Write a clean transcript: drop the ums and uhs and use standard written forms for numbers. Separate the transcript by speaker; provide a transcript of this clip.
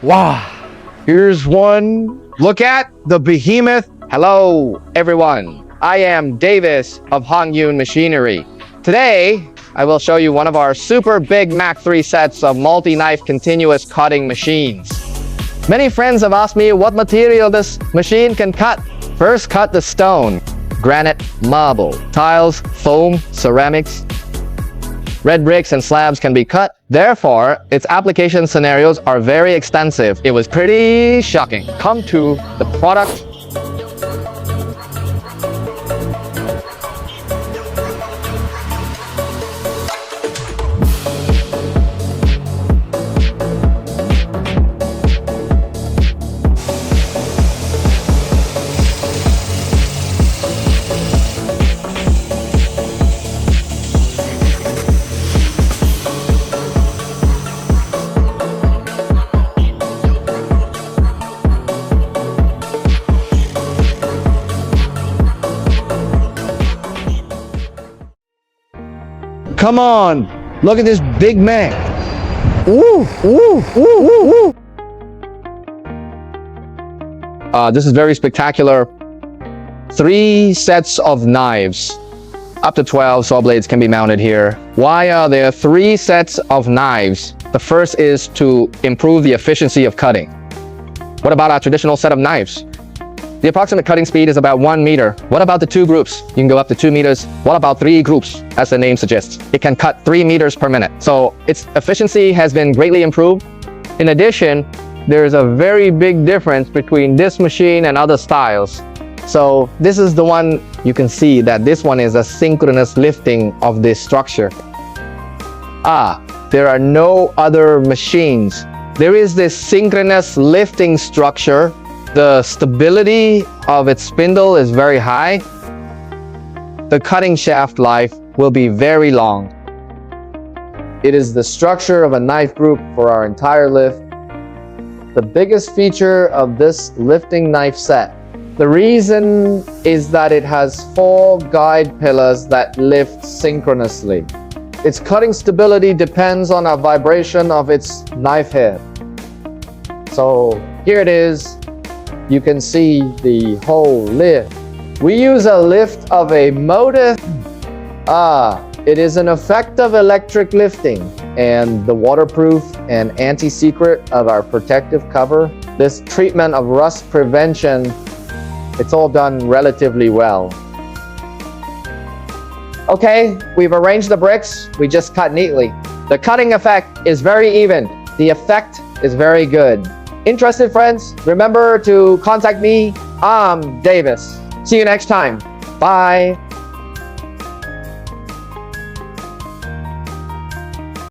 Speaker 1: Wow, here's one. Look at the behemoth. Hello, everyone. I am Davis of Hongyun Machinery. Today, I will show you one of our super big Mach 3 sets of multi-knife continuous cutting machines. Many friends have asked me what material this machine can cut. First, cut the stone, granite, marble, tiles, foam, ceramics. Red bricks and slabs can be cut. Therefore, its application scenarios are very extensive. It was pretty shocking. Come to the product. Come on, look at this big man. Ooh, ooh, ooh, ooh, ooh. This is very spectacular. 3 sets of knives. Up to 12 saw blades can be mounted here. Why are there 3 sets of knives? The first is to improve the efficiency of cutting. What about our traditional set of knives? The approximate cutting speed is about 1 meter. What about the 2 groups? You can go up to 2 meters. What about 3 groups? As the name suggests, it can cut 3 meters per minute. So its efficiency has been greatly improved. In addition, there's a very big difference between this machine and other styles. So this is the one you can see that this one is a synchronous lifting of this structure. There are no other machines. There is this synchronous lifting structure. The stability of its spindle is very high. The cutting shaft life will be very long. It is the structure of a knife group for our entire lift. The biggest feature of this lifting knife set, the reason is that it has 4 guide pillars that lift synchronously. Its cutting stability depends on a vibration of its knife head. So here it is. You can see the whole lift. We use a lift of a motive. It is an effective electric lifting and the waterproof and anti-secret of our protective cover. This treatment of rust prevention, it's all done relatively well. Okay, we've arranged the bricks. We just cut neatly. The cutting effect is very even. The effect is very good. Interested friends, remember to contact me. I'm Davis. See you next time. Bye.